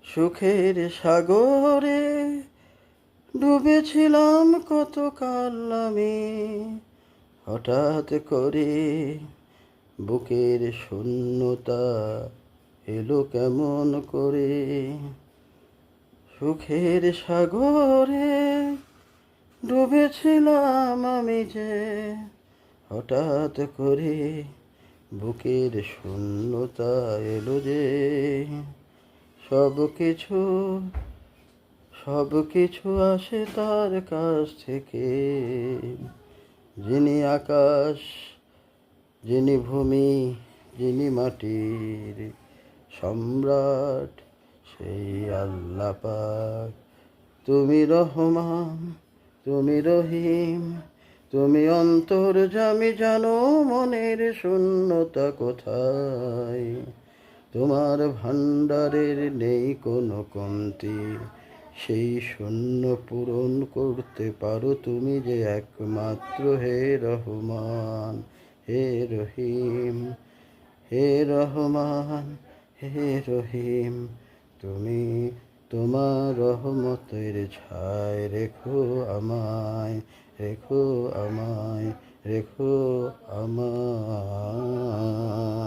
সুখের সাগরে ডুবেছিলাম কতকাল আমি, হঠাৎ করে বুকের শূন্যতা এলো কেমন করে। সুখের সাগরে ডুবেছিলাম আমি যে, হঠাৎ করে বুকের শূন্যতা এলো যে। সব কিছু সব কিছু আসে তার কাছ থেকে, যিনি আকাশ, যিনি ভূমি, যিনি মাটির সম্রাট, সেই আল্লাহ পাক। তুমি রহমান, তুমি রহিম, তুমি অন্তর্যামী, জানো মনের শূন্যতা কোথায়। তোমার ভাণ্ডারের নেই কোনো কমতি, সেই শূন্য পূরণ করতে পারো তুমি যে একমাত্র। হে রহমান, হে রহিম, হে রহমান, হে রহিম, তুমি তোমার রহমতের ছায় রেখো আমায়, রেখো আমায়, রেখো আমায়।